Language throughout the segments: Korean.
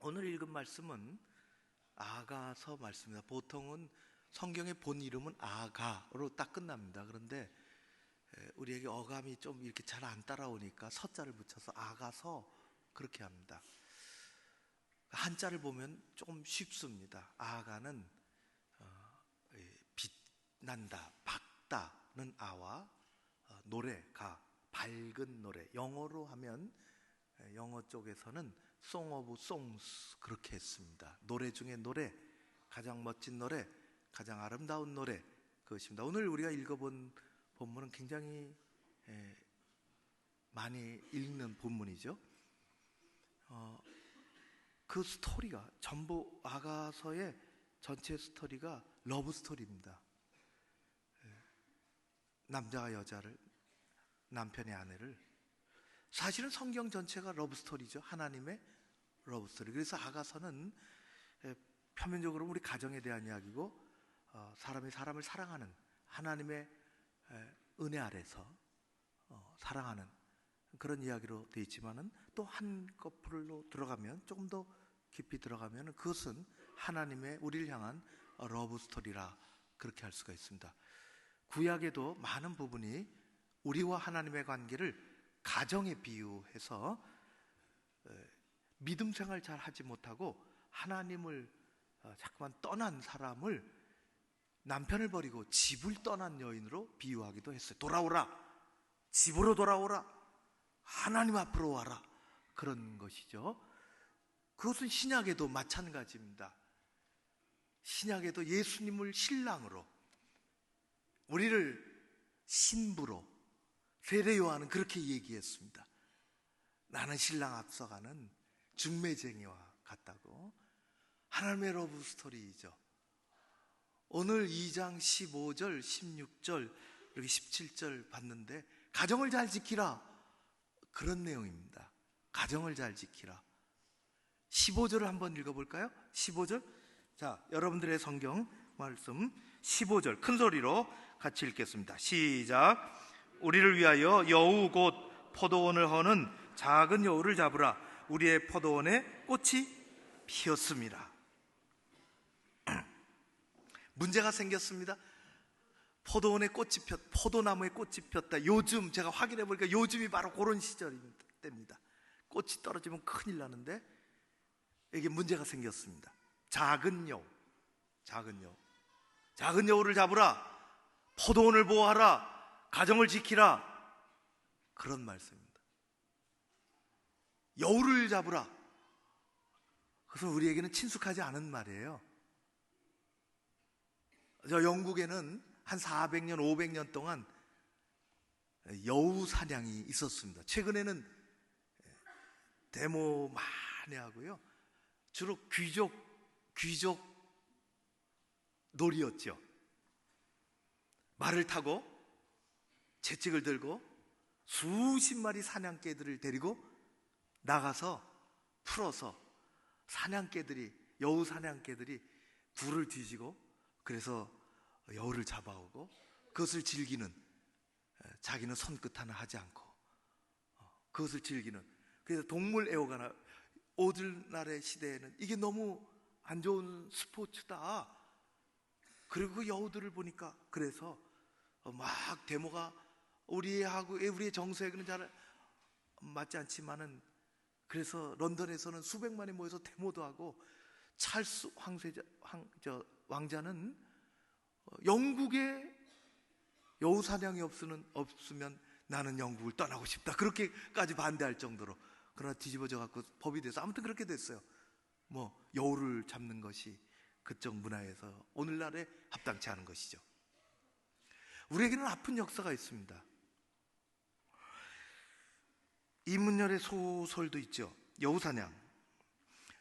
오늘 읽은 말씀은 아가서 말씀입니다. 보통은 성경의 본 이름은 아가로 딱 끝납니다. 그런데 우리에게 어감이 좀 이렇게 잘 안 따라오니까 서자를 붙여서 아가서 그렇게 합니다. 한자를 보면 조금 쉽습니다. 아가는 빛난다, 밝다는 아와 노래, 가, 밝은 노래. 영어로 하면 영어 쪽에서는 Song of Songs 그렇게 했습니다. 노래 중에 노래, 가장 멋진 노래, 가장 아름다운 노래, 그것입니다. 오늘 우리가 읽어본 본문은 굉장히 많이 읽는 본문이죠. 그 스토리가 전부 아가서의 전체 스토리가 러브 스토리입니다. 남자가 여자를, 남편의 아내를, 사실은 성경 전체가 러브 스토리죠. 하나님의 러브 스토리. 그래서 아가서는 표면적으로 우리 가정에 대한 이야기고, 사람이 사람을 사랑하는 하나님의 은혜 아래서 사랑하는 그런 이야기로 되어 있지만은 또 한꺼풀로 들어가면, 조금 더 깊이 들어가면 그것은 하나님의 우리를 향한 러브 스토리라 그렇게 할 수가 있습니다. 구약에도 많은 부분이 우리와 하나님의 관계를 가정에 비유해서 믿음 생활 잘 하지 못하고 하나님을 자꾸만 떠난 사람을 남편을 버리고 집을 떠난 여인으로 비유하기도 했어요. 돌아오라, 집으로 돌아오라, 하나님 앞으로 와라, 그런 것이죠. 그것은 신약에도 마찬가지입니다. 신약에도 예수님을 신랑으로, 우리를 신부로, 세례 요한은 그렇게 얘기했습니다. 나는 신랑 앞서가는 중매쟁이와 같다고. 하나님의 러브 스토리이죠. 오늘 2장 15절, 16절, 이렇게 17절 봤는데 가정을 잘 지키라, 그런 내용입니다. 가정을 잘 지키라. 15절을 한번 읽어볼까요? 15절. 자, 여러분들의 성경 말씀 15절 큰 소리로 같이 읽겠습니다. 시작. 우리를 위하여 여우 곧 포도원을 허는 작은 여우를 잡으라. 우리의 포도원에 꽃이 피었습니다. 문제가 생겼습니다. 포도원에 꽃이 포도나무에 꽃이 폈다. 요즘 제가 확인해 보니까 요즘이 바로 그런 시절입니다. 꽃이 떨어지면 큰일 나는데 이게 문제가 생겼습니다. 작은 여우, 작은 여우를 잡으라. 포도원을 보호하라. 가정을 지키라. 그런 말씀입니다. 여우를 잡으라. 그것은 우리에게는 친숙하지 않은 말이에요. 저 영국에는 한 400년, 500년 동안 여우 사냥이 있었습니다. 최근에는 데모 많이 하고요. 주로 귀족 놀이였죠. 말을 타고 채찍을 들고 수십 마리 사냥개들을 데리고 나가서 풀어서 여우 사냥개들이 굴을 뒤지고, 그래서 여우를 잡아오고 그것을 즐기는, 자기는 손끝 하나 하지 않고 그것을 즐기는, 그래서 동물 애호가나 오늘날의 시대에는 이게 너무 안 좋은 스포츠다. 그리고 그 여우들을 보니까, 그래서 막 데모가 우리의 정서에는 잘 맞지 않지만은, 그래서 런던에서는 수백만이 모여서 데모도 하고, 찰스 왕자는 영국에 여우 사냥이 없으면 나는 영국을 떠나고 싶다, 그렇게까지 반대할 정도로. 그러나 뒤집어져 갖고 법이 돼서 아무튼 그렇게 됐어요. 여우를 잡는 것이 그쪽 문화에서 오늘날에 합당치 않은 것이죠. 우리에게는 아픈 역사가 있습니다. 이문열의 소설도 있죠. 여우사냥.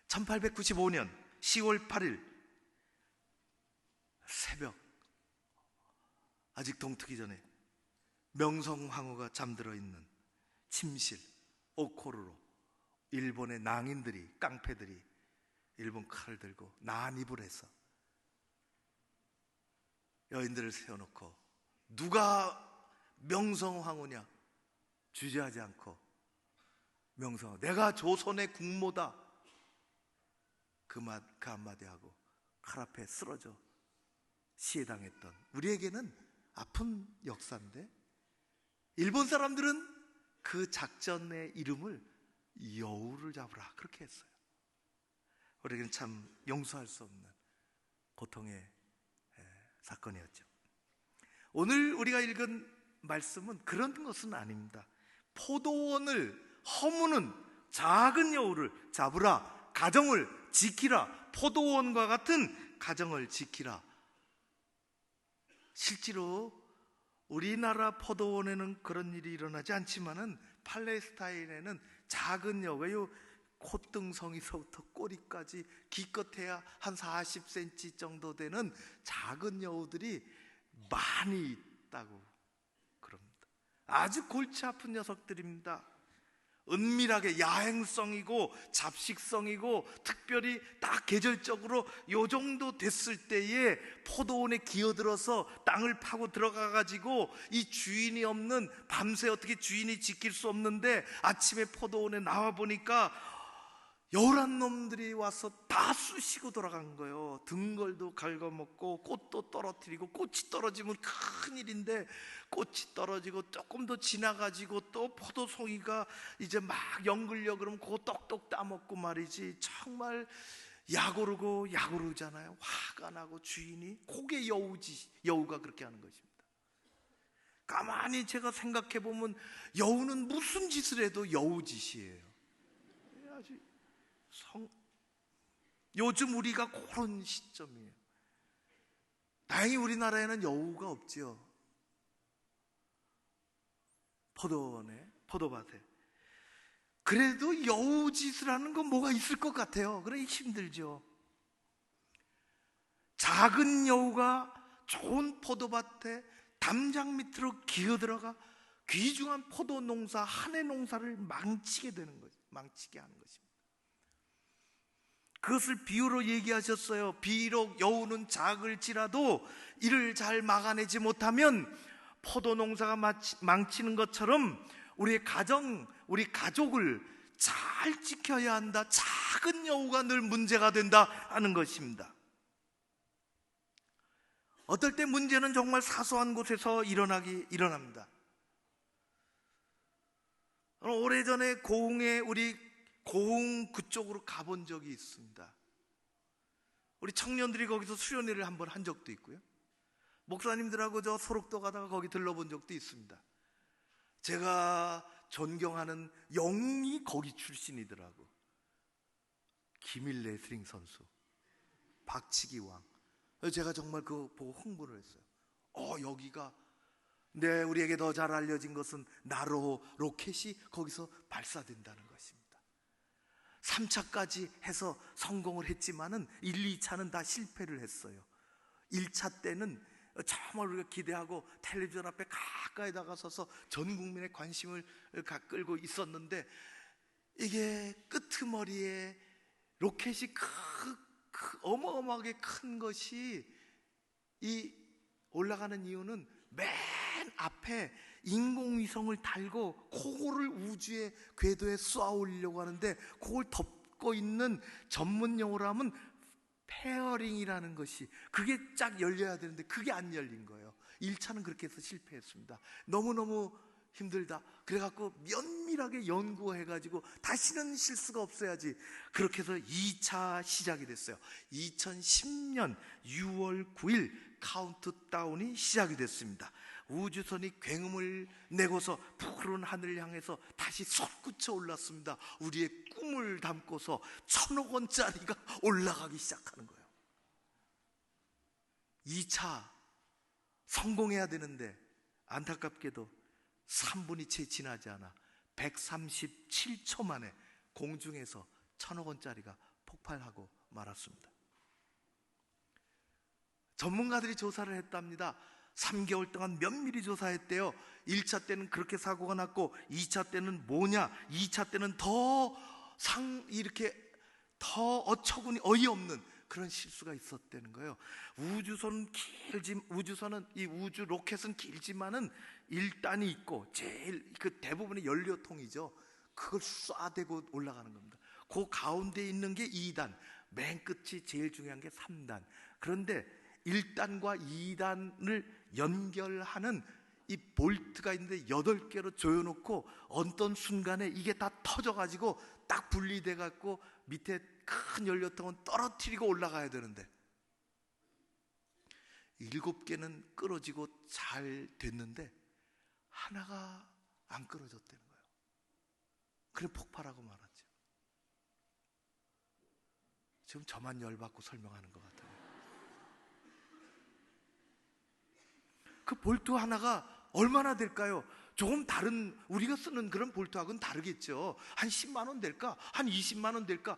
1895년 10월 8일 새벽, 아직 동트기 전에 명성황후가 잠들어 있는 침실 오코루로 일본의 낭인들이, 깡패들이 일본 칼을 들고 난입을 해서 여인들을 세워놓고, 누가 명성황후냐 주저하지 않고, 명성황후, 내가 조선의 국모다, 그 한마디 하고 칼 앞에 쓰러져 시해당했던, 우리에게는 아픈 역사인데 일본 사람들은 그 작전의 이름을 여우를 잡으라 그렇게 했어요. 우리에게는 참 용서할 수 없는 고통의 사건이었죠. 오늘 우리가 읽은 말씀은 그런 것은 아닙니다. 포도원을 허무는 작은 여우를 잡으라, 가정을 지키라, 포도원과 같은 가정을 지키라. 실제로 우리나라 포도원에는 그런 일이 일어나지 않지만은 팔레스타인에는 작은 여우, 콧등성이서부터 꼬리까지 기껏해야 한 40cm 정도 되는 작은 여우들이 많이 있다고 그럽니다. 아주 골치 아픈 녀석들입니다. 은밀하게 야행성이고 잡식성이고, 특별히 딱 계절적으로 요 정도 됐을 때에 포도원에 기어들어서 땅을 파고 들어가가지고 이 주인이 없는, 밤새 어떻게 주인이 지킬 수 없는데 아침에 포도원에 나와보니까 여우란 놈들이 와서 다 쑤시고 돌아간 거예요. 등걸도 갉아먹고 꽃도 떨어뜨리고, 꽃이 떨어지면 큰일인데 꽃이 떨어지고 조금 더 지나가지고 또 포도송이가 이제 막 연글려 그러면 그거 똑똑 따먹고 말이지. 정말 약오르고 약오르잖아요. 화가 나고 주인이, 그게 여우가 그렇게 하는 것입니다. 가만히 제가 생각해 보면 여우는 무슨 짓을 해도 여우 짓이에요. 아주 요즘 우리가 그런 시점이에요. 다행히 우리나라에는 여우가 없지요. 포도원에, 포도밭에. 그래도 여우 짓을 하는 건 뭐가 있을 것 같아요. 그래 힘들죠. 작은 여우가 좋은 포도밭에 담장 밑으로 기어들어가 귀중한 포도 농사, 한 해 농사를 망치게 되는 거죠. 망치게 하는 것입니다. 그것을 비유로 얘기하셨어요. 비록 여우는 작을지라도 이를 잘 막아내지 못하면 포도 농사가 망치는 것처럼 우리의 가정, 우리 가족을 잘 지켜야 한다. 작은 여우가 늘 문제가 된다 하는 것입니다. 어떨 때 문제는 정말 사소한 곳에서 일어납니다. 오래전에 우리 고흥 그쪽으로 가본 적이 있습니다. 우리 청년들이 거기서 수련회를 한번 한 적도 있고요. 목사님들하고 저 소록도 가다가 거기 들러본 적도 있습니다. 제가 존경하는 영웅이 거기 출신이더라고. 김일 레슬링 선수, 박치기 왕. 제가 정말 그거 보고 흥분을 했어요. 여기가, 우리에게 더 잘 알려진 것은 나로 로켓이 거기서 발사된다는 것입니다. 3차까지 해서 성공을 했지만은 1, 2차는 다 실패를 했어요. 1차 때는 정말 우리가 기대하고 텔레비전 앞에 가까이 다가서서 전 국민의 관심을 끌고 있었는데, 이게 끄트머리에 로켓이 어마어마하게 큰 것이 올라가는 이유는 맨 앞에 인공위성을 달고 그거를 우주의 궤도에 쏘아 올리려고 하는데, 그걸 덮고 있는 전문 용어로 하면 페어링이라는 것이, 그게 쫙 열려야 되는데 그게 안 열린 거예요. 1차는 그렇게 해서 실패했습니다. 너무너무 힘들다. 그래갖고 면밀하게 연구해가지고 다시는 실수가 없어야지. 그렇게 해서 2차 시작이 됐어요. 2010년 6월 9일 카운트다운이 시작이 됐습니다. 우주선이 굉음을 내고서 푸른 하늘을 향해서 다시 솟구쳐 올랐습니다. 우리의 꿈을 담고서 1,000억 원짜리가 올라가기 시작하는 거예요. 2차 성공해야 되는데 안타깝게도 3분이 채 지나지 않아 137초 만에 공중에서 1,000억 원짜리가 폭발하고 말았습니다. 전문가들이 조사를 했답니다. 3개월 동안 면밀히 조사했대요. 1차 때는 그렇게 사고가 났고, 2차 때는 뭐냐, 2차 때는 이렇게 더 어처구니 어이없는 그런 실수가 있었다는 거예요. 우주선은 이 우주 로켓은 길지만은 1단이 있고, 제일 대부분의 연료통이죠. 그걸 쏴대고 올라가는 겁니다. 그 가운데 있는 게 2단, 맨 끝이 제일 중요한 게 3단. 그런데 1단과 2단을 연결하는 이 볼트가 있는데 8개로 조여놓고 어떤 순간에 이게 다 터져가지고 딱 분리돼 갖고 밑에 큰 연료통은 떨어뜨리고 올라가야 되는데 7개는 끌어지고 잘 됐는데 하나가 안 끌어졌다는 거예요. 그래 폭발하고 말았죠. 지금 저만 열받고 설명하는 것 같아요. 그 볼트 하나가 얼마나 될까요? 조금 다른 우리가 쓰는 그런 볼트하고는 다르겠죠. 한 10만 원 될까? 한 20만 원 될까?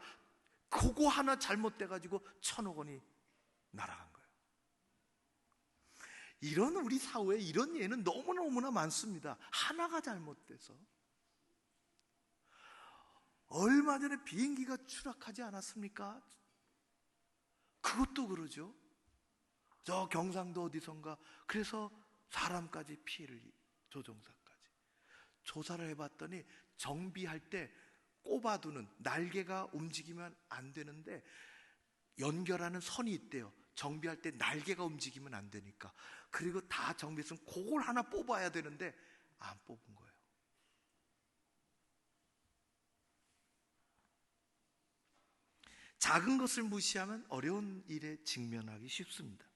그거 하나 잘못돼가지고 1,000억 원이 날아간 거예요. 이런 우리 사회에 이런 예는 너무나 많습니다. 하나가 잘못돼서. 얼마 전에 비행기가 추락하지 않았습니까? 그것도 그러죠. 저 경상도 어디선가. 그래서 사람까지 피해를, 조종사까지 조사를 해봤더니 정비할 때 꼽아두는 날개가 움직이면 안 되는데 연결하는 선이 있대요. 정비할 때 날개가 움직이면 안 되니까. 그리고 다 정비했으면 그걸 하나 뽑아야 되는데 안 뽑은 거예요. 작은 것을 무시하면 어려운 일에 직면하기 쉽습니다.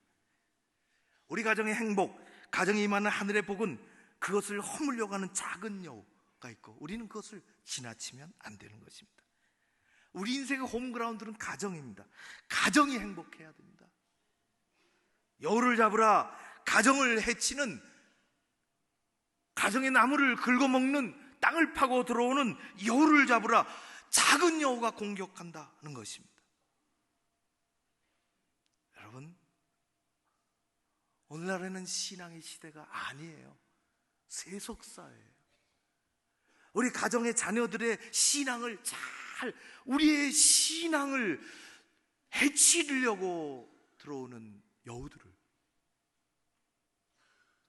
우리 가정의 행복, 가정에 임하는 하늘의 복은 그것을 허물려고 하는 작은 여우가 있고 우리는 그것을 지나치면 안 되는 것입니다. 우리 인생의 홈그라운드는 가정입니다. 가정이 행복해야 됩니다. 여우를 잡으라. 가정을 해치는, 가정의 나무를 긁어먹는, 땅을 파고 들어오는 여우를 잡으라. 작은 여우가 공격한다는 것입니다. 여러분, 오늘날에는 신앙의 시대가 아니에요. 세속사예요. 우리 가정의 자녀들의 신앙을 우리의 신앙을 해치려고 들어오는 여우들을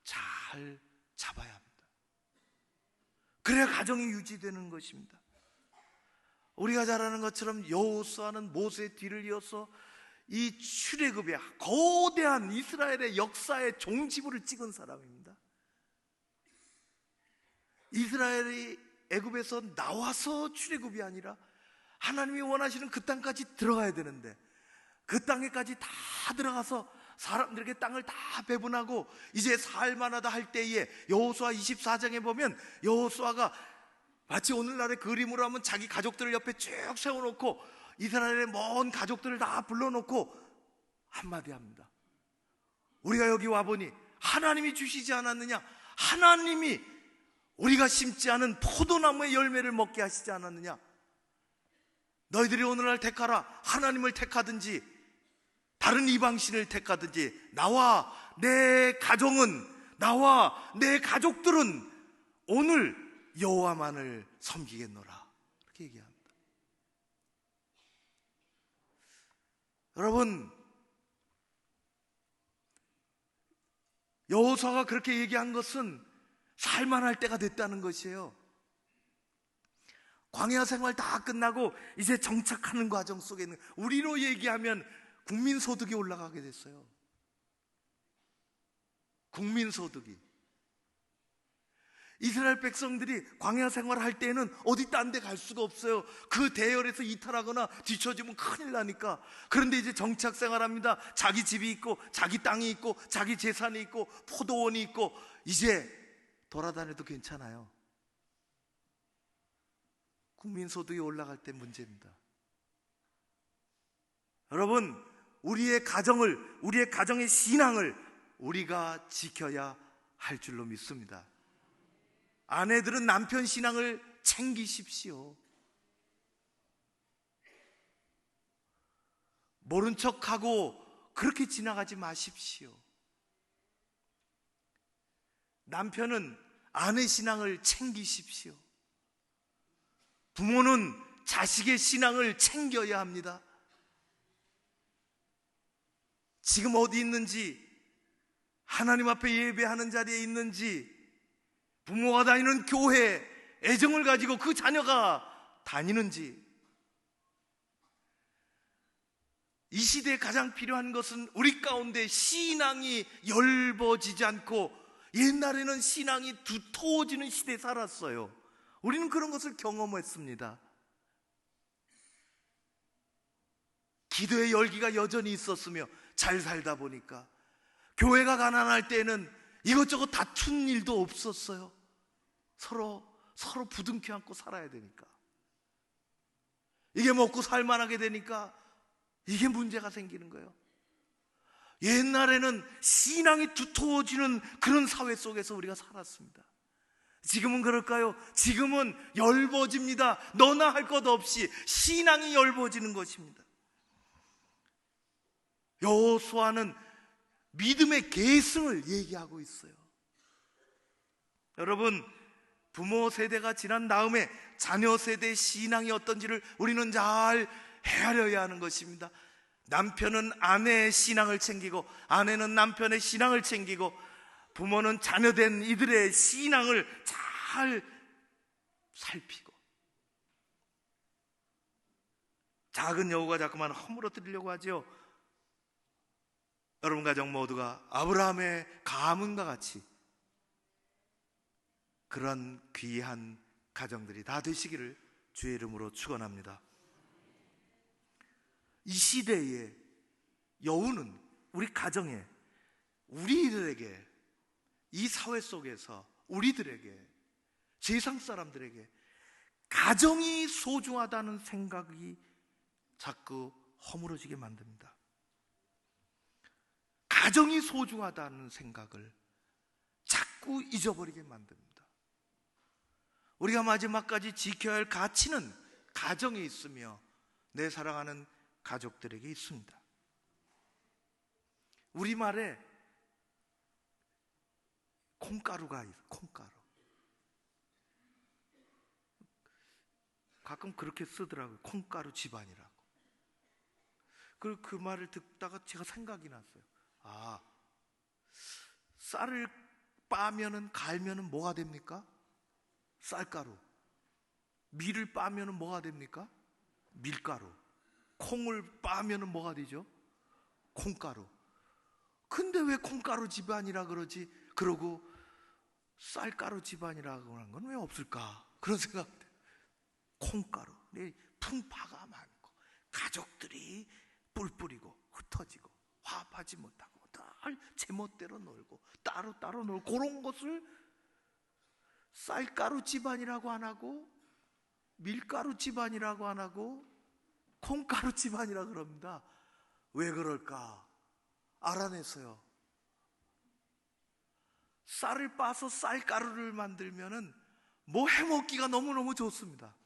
잘 잡아야 합니다. 그래야 가정이 유지되는 것입니다. 우리가 잘 아는 것처럼 여호수아는 모세의 뒤를 이어서 이 출애굽의 거대한 이스라엘의 역사의 종지부를 찍은 사람입니다. 이스라엘이 애굽에서 나와서 출애굽이 아니라 하나님이 원하시는 그 땅까지 들어가야 되는데 그 땅에까지 다 들어가서 사람들에게 땅을 다 배분하고 이제 살만하다 할 때에 여호수아 24장에 보면 여호수아가 마치 오늘날의 그림으로 하면 자기 가족들을 옆에 쭉 세워놓고 이스라엘의 먼 가족들을 다 불러놓고 한마디 합니다. 우리가 여기 와보니 하나님이 주시지 않았느냐? 하나님이 우리가 심지 않은 포도나무의 열매를 먹게 하시지 않았느냐? 너희들이 오늘날 택하라. 하나님을 택하든지 다른 이방신을 택하든지 나와 내 가정은, 나와 내 가족들은 오늘 여호와만을 섬기겠노라. 이렇게 얘기합니다. 여러분, 여호수아가 그렇게 얘기한 것은 살만할 때가 됐다는 것이에요. 광야 생활 다 끝나고 이제 정착하는 과정 속에 있는, 우리로 얘기하면 국민소득이 올라가게 됐어요. 국민소득이. 이스라엘 백성들이 광야 생활할 때에는 어디 딴 데 갈 수가 없어요. 그 대열에서 이탈하거나 뒤처지면 큰일 나니까. 그런데 이제 정착 생활합니다. 자기 집이 있고 자기 땅이 있고 자기 재산이 있고 포도원이 있고 이제 돌아다녀도 괜찮아요. 국민소득이 올라갈 때 문제입니다. 여러분, 우리의 가정을, 우리의 가정의 신앙을 우리가 지켜야 할 줄로 믿습니다. 아내들은 남편 신앙을 챙기십시오. 모른 척하고 그렇게 지나가지 마십시오. 남편은 아내 신앙을 챙기십시오. 부모는 자식의 신앙을 챙겨야 합니다. 지금 어디 있는지, 하나님 앞에 예배하는 자리에 있는지, 부모가 다니는 교회 애정을 가지고 그 자녀가 다니는지 이 시대에 가장 필요한 것은 우리 가운데 신앙이 엷어지지 않고, 옛날에는 신앙이 두터워지는 시대에 살았어요. 우리는 그런 것을 경험했습니다. 기도의 열기가 여전히 있었으며 잘 살다 보니까 교회가 가난할 때는 이것저것 다툰 일도 없었어요. 서로 부둥켜 안고 살아야 되니까. 이게 먹고 살만하게 되니까 이게 문제가 생기는 거예요. 옛날에는 신앙이 두터워지는 그런 사회 속에서 우리가 살았습니다. 지금은 그럴까요? 지금은 엷어집니다. 너나 할 것 없이 신앙이 엷어지는 것입니다. 여호수아는 믿음의 계승을 얘기하고 있어요. 여러분, 부모 세대가 지난 다음에 자녀 세대의 신앙이 어떤지를 우리는 잘 헤아려야 하는 것입니다. 남편은 아내의 신앙을 챙기고, 아내는 남편의 신앙을 챙기고, 부모는 자녀된 이들의 신앙을 잘 살피고, 작은 여우가 자꾸만 허물어뜨리려고 하죠. 여러분 가정 모두가 아브라함의 가문과 같이 그런 귀한 가정들이 다 되시기를 주의 이름으로 축원합니다. 이 시대에 여우는 우리 가정에, 우리들에게, 이 사회 속에서 우리들에게, 세상 사람들에게 가정이 소중하다는 생각이 자꾸 허물어지게 만듭니다. 가정이 소중하다는 생각을 자꾸 잊어버리게 만듭니다. 우리가 마지막까지 지켜야 할 가치는 가정에 있으며 내 사랑하는 가족들에게 있습니다. 우리말에 콩가루가 있어요. 콩가루. 가끔 그렇게 쓰더라고요. 콩가루 집안이라고. 그리고 그 말을 듣다가 제가 생각이 났어요. 아, 쌀을 빠면은, 갈면은 뭐가 됩니까? 쌀가루. 밀을 빠면은 뭐가 됩니까? 밀가루. 콩을 빠면은 뭐가 되죠? 콩가루. 근데 왜 콩가루 집안이라 그러지? 그러고 쌀가루 집안이라고 하는 건 왜 없을까? 그런 생각들. 콩가루. 풍파가 많고 가족들이 뿔뿔이고 흩어지고 화합하지 못하고 늘 제멋대로 놀고 따로 놀고, 그런 것을 쌀가루 집안이라고 안 하고 밀가루 집안이라고 안 하고 콩가루 집안이라고 그럽니다. 왜 그럴까? 알아냈어요. 쌀을 빠서 쌀가루를 만들면은 뭐 해먹기가 너무너무 좋습니다.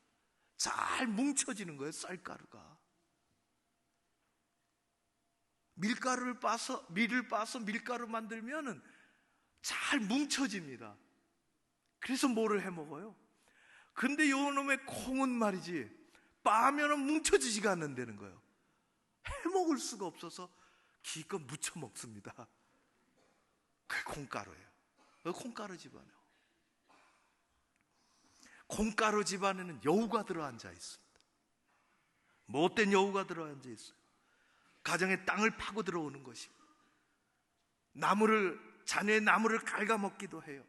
잘 뭉쳐지는 거예요, 쌀가루가. 밀을 빠서 밀가루 만들면은 잘 뭉쳐집니다. 그래서 뭐를 해 먹어요? 근데 요 놈의 콩은 말이지, 빠면은 뭉쳐지지가 않는다는 거예요. 해 먹을 수가 없어서 기껏 무쳐 먹습니다. 그게 콩가루예요. 콩가루 집안이에요. 콩가루 집안에는 여우가 들어앉아 있습니다. 못된 여우가 들어앉아 있어요. 가정의 땅을 파고 들어오는 것입니다. 자녀의 나무를 갉아먹기도 해요.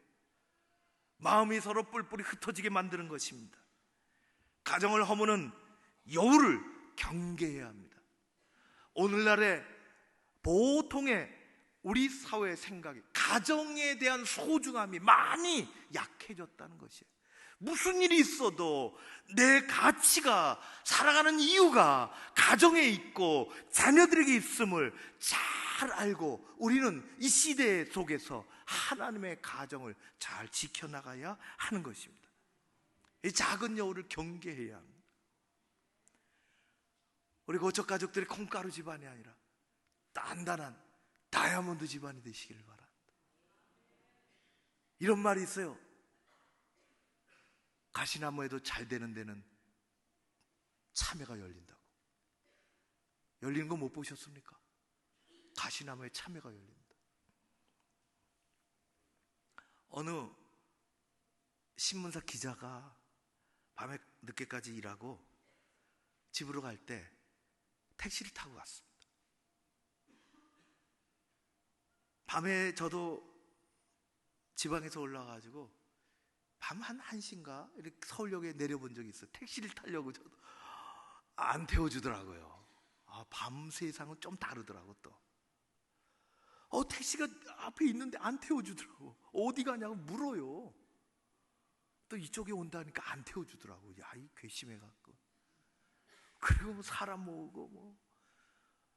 마음이 서로 뿔뿔이 흩어지게 만드는 것입니다. 가정을 허무는 여우를 경계해야 합니다. 오늘날의 보통의 우리 사회의 생각이, 가정에 대한 소중함이 많이 약해졌다는 것이에요. 무슨 일이 있어도 내 가치가, 살아가는 이유가 가정에 있고 자녀들에게 있음을 잘 알고, 우리는 이 시대 속에서 하나님의 가정을 잘 지켜나가야 하는 것입니다. 이 작은 여우를 경계해야 합니다. 우리 고척 가족들이 콩가루 집안이 아니라 단단한 다이아몬드 집안이 되시기를 바랍니다. 이런 말이 있어요. 가시나무에도 잘 되는 데는 참외가 열린다고. 열리는 거 못 보셨습니까? 가시나무에 참외가 열립니다. 어느 신문사 기자가 밤에 늦게까지 일하고 집으로 갈 때 택시를 타고 갔습니다. 밤에 저도 지방에서 올라가가지고 밤 한 1시인가 이렇게 서울역에 내려본 적이 있어요. 택시를 타려고 저도 안 태워주더라고요. 밤 세상은 좀 다르더라고. 또 택시가 앞에 있는데 안 태워주더라고. 어디 가냐고 물어요. 또 이쪽에 온다니까 안 태워주더라고. 야, 이 괘씸해갖고. 그리고 뭐 사람 모으고 뭐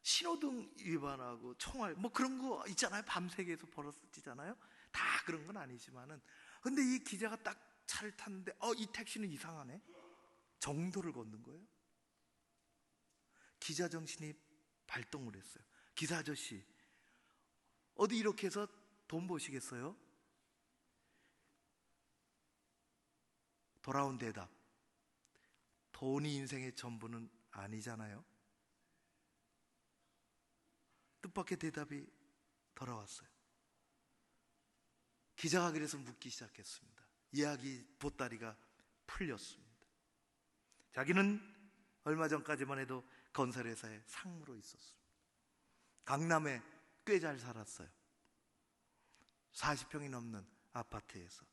신호등 위반하고 총알 뭐 그런 거 있잖아요. 밤새게에서 벌어지잖아요. 다 그런 건 아니지만은, 근데 이 기자가 딱 차를 탔는데 이 택시는 이상하네 정도를 걷는 거예요. 기자 정신이 발동을 했어요. 기사 아저씨, 어디 이렇게 해서 돈 버시겠어요? 돌아온 대답: 돈이 인생의 전부는 아니잖아요. 뜻밖의 대답이 돌아왔어요. 기자가 그래서 묻기 시작했습니다. 이야기 보따리가 풀렸습니다. 자기는 얼마 전까지만 해도 건설회사에 상무로 있었습니다. 강남에 꽤 잘 살았어요. 40평이 넘는 아파트에서.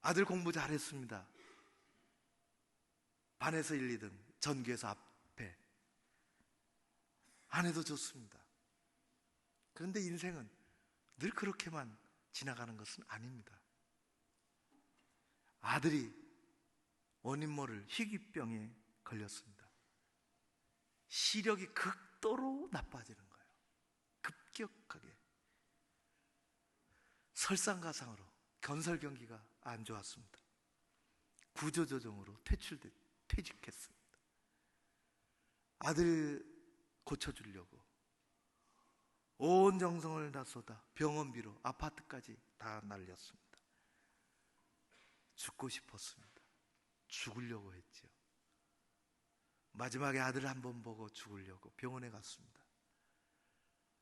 아들 공부 잘했습니다. 반에서 1, 2등, 전교에서 앞에. 아내도 좋습니다. 그런데 인생은 늘 그렇게만 지나가는 것은 아닙니다. 아들이 원인 모를 희귀병에 걸렸습니다. 시력이 극도로 나빠지는 거예요. 급격하게. 설상가상으로 건설 경기가 안 좋았습니다. 구조조정으로 퇴직했습니다. 아들 고쳐주려고 온 정성을 다 쏟아 병원비로 아파트까지 다 날렸습니다. 죽고 싶었습니다. 죽으려고 했죠. 마지막에 아들을 한번 보고 죽으려고 병원에 갔습니다.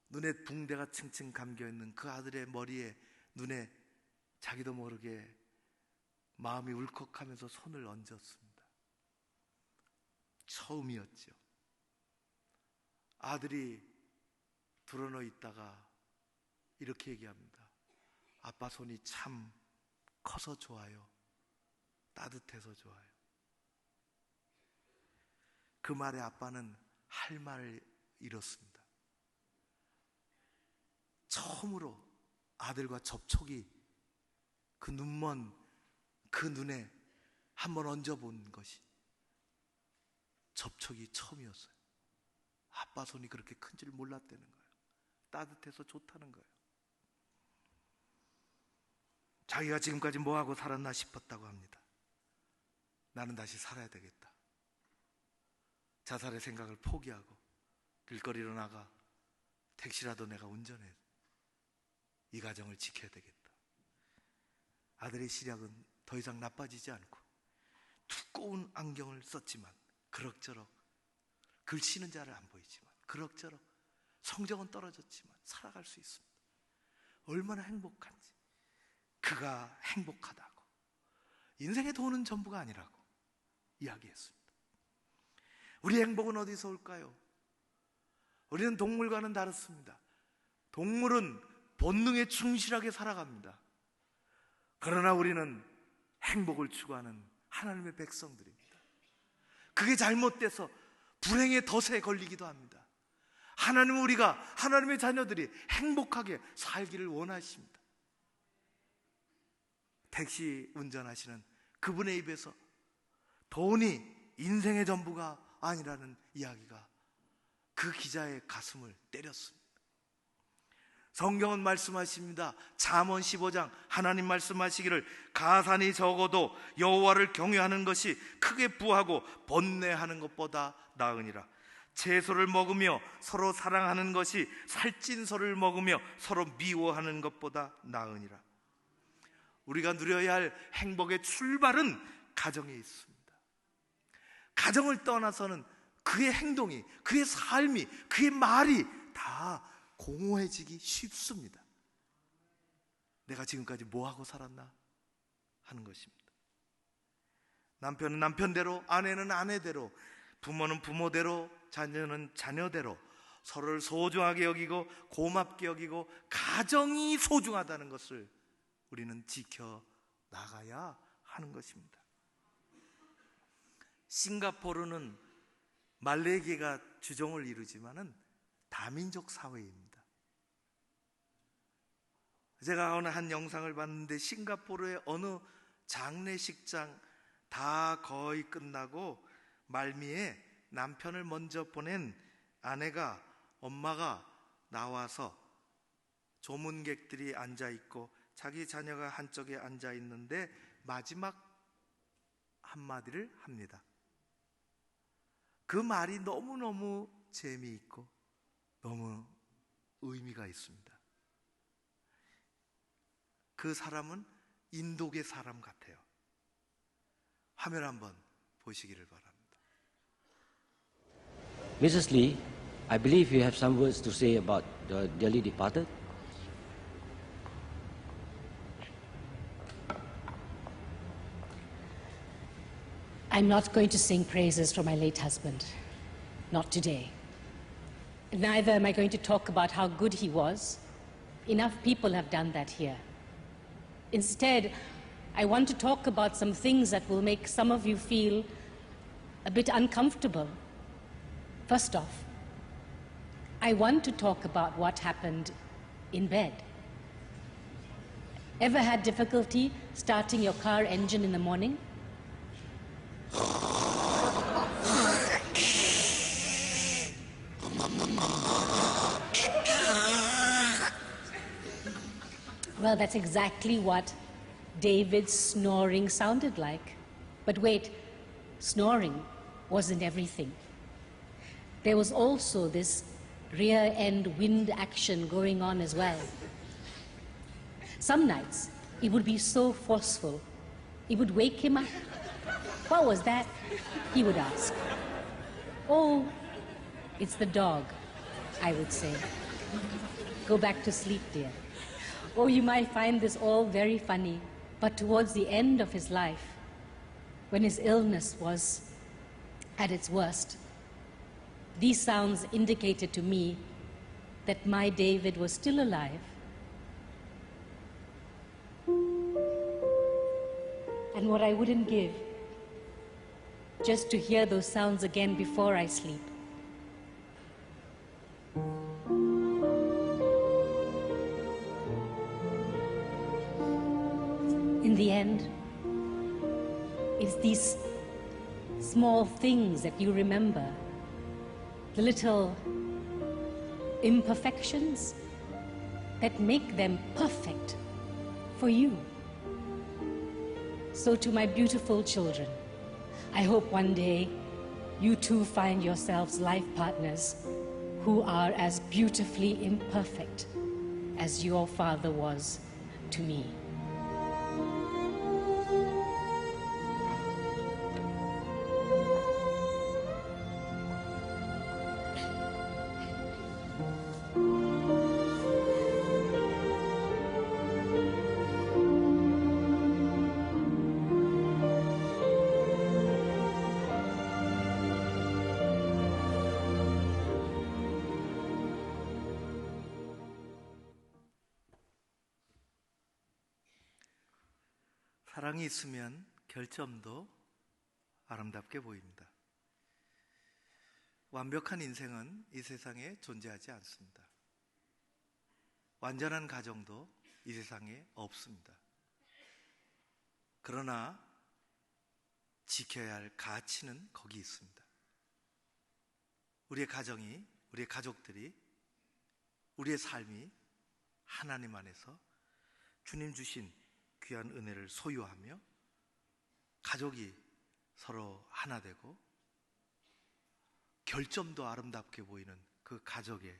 눈에 붕대가 층층 감겨있는 그 아들의 머리에, 눈에 자기도 모르게 마음이 울컥하면서 손을 얹었습니다. 처음이었죠. 아들이 드러누워 있다가 이렇게 얘기합니다. 아빠 손이 참 커서 좋아요. 따뜻해서 좋아요. 그 말에 아빠는 할 말을 잃었습니다. 처음으로 아들과 접촉이, 그 눈먼 그 눈에 한번 얹어본 것이 접촉이 처음이었어요. 아빠 손이 그렇게 큰 줄 몰랐다는 거예요. 따뜻해서 좋다는 거예요. 자기가 지금까지 뭐하고 살았나 싶었다고 합니다. 나는 다시 살아야 되겠다. 자살의 생각을 포기하고 길거리로 나가 택시라도 내가 운전해 이 가정을 지켜야 되겠다. 아들의 시력은 더 이상 나빠지지 않고 두꺼운 안경을 썼지만 그럭저럭, 글씨는 잘 안 보이지만 그럭저럭 성적은 떨어졌지만 살아갈 수 있습니다. 얼마나 행복한지. 그가 행복하다고, 인생의 돈은 전부가 아니라고 이야기했습니다. 우리 행복은 어디서 올까요? 우리는 동물과는 다릅니다. 동물은 본능에 충실하게 살아갑니다. 그러나 우리는 행복을 추구하는 하나님의 백성들입니다. 그게 잘못돼서 불행의 덫에 걸리기도 합니다. 하나님은 우리가, 하나님의 자녀들이 행복하게 살기를 원하십니다. 택시 운전하시는 그분의 입에서 돈이 인생의 전부가 아니라는 이야기가 그 기자의 가슴을 때렸습니다. 성경은 말씀하십니다. 잠언 15장 하나님 말씀하시기를 가산이 적어도 여호와를 경외하는 것이 크게 부하고 번뇌하는 것보다 나으니라. 채소를 먹으며 서로 사랑하는 것이 살찐 소를 먹으며 서로 미워하는 것보다 나으니라. 우리가 누려야 할 행복의 출발은 가정에 있습니다. 가정을 떠나서는 그의 행동이, 그의 삶이, 그의 말이 다 공허해지기 쉽습니다. 내가 지금까지 뭐하고 살았나 하는 것입니다. 남편은 남편대로, 아내는 아내대로, 부모는 부모대로, 자녀는 자녀대로 서로를 소중하게 여기고 고맙게 여기고 가정이 소중하다는 것을 우리는 지켜나가야 하는 것입니다. 싱가포르는 말레이계가 주종을 이루지만은 다민족 사회입니다. 제가 어느 한 영상을 봤는데 싱가포르의 어느 장례식장 다 거의 끝나고 말미에 남편을 먼저 보낸 아내가, 엄마가 나와서 조문객들이 앉아있고 자기 자녀가 한쪽에 앉아있는데 마지막 한마디를 합니다. 그 말이 너무너무 재미있고 너무 의미가 있습니다. 그 사람은 인도계 사람 같아요. 화면 한번 보시기를 바랍니다. Mrs. Lee, I believe you have some words to say about the dearly departed. I'm not going to sing praises for my late husband. Not today. Neither am I going to talk about how good he was. Enough people have done that here. Instead, I want to talk about some things that will make some of you feel a bit uncomfortable. First off, I want to talk about what happened in bed. Ever had difficulty starting your car engine in the morning? Well, that's exactly what David's snoring sounded like. But wait, snoring wasn't everything. There was also this rear end wind action going on as well. Some nights, it would be so forceful, it would wake him up. What was that? He would ask. Oh, it's the dog, I would say. Go back to sleep, dear. Oh, you might find this all very funny, but towards the end of his life, when his illness was at its worst, these sounds indicated to me that my David was still alive. And what I wouldn't give just to hear those sounds again before I sleep. In the end, it's these small things that you remember, the little imperfections that make them perfect for you. So to my beautiful children, I hope one day you too find yourselves life partners who are as beautifully imperfect as your father was to me. 사랑이 있으면 결점도 아름답게 보입니다. 완벽한 인생은 이 세상에 존재하지 않습니다. 완전한 가정도 이 세상에 없습니다. 그러나 지켜야 할 가치는 거기 있습니다. 우리의 가정이, 우리의 가족들이, 우리의 삶이 하나님 안에서 주님 주신 귀한 은혜를 소유하며 가족이 서로 하나 되고 결점도 아름답게 보이는 그 가족의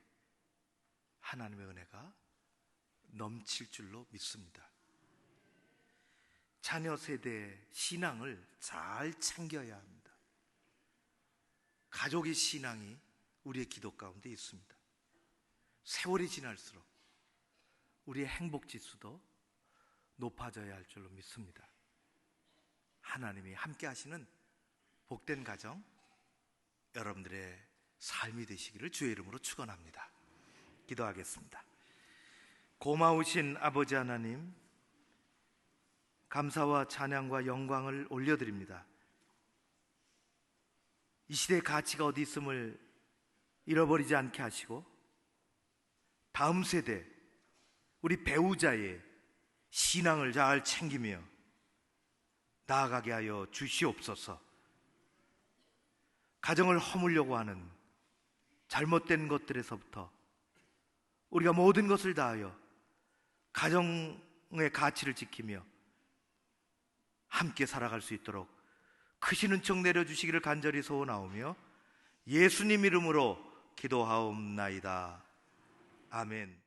하나님의 은혜가 넘칠 줄로 믿습니다. 자녀 세대의 신앙을 잘 챙겨야 합니다. 가족의 신앙이 우리의 기도 가운데 있습니다. 세월이 지날수록 우리의 행복 지수도 높아져야 할 줄로 믿습니다. 하나님이 함께 하시는 복된 가정, 여러분들의 삶이 되시기를 주의 이름으로 축원합니다. 기도하겠습니다. 고마우신 아버지 하나님, 감사와 찬양과 영광을 올려드립니다. 이 시대의 가치가 어디 있음을 잃어버리지 않게 하시고 다음 세대 우리 배우자의 신앙을 잘 챙기며 나아가게 하여 주시옵소서. 가정을 허물려고 하는 잘못된 것들에서부터 우리가 모든 것을 다하여 가정의 가치를 지키며 함께 살아갈 수 있도록 크신 은총 내려주시기를 간절히 소원하오며 예수님 이름으로 기도하옵나이다. 아멘.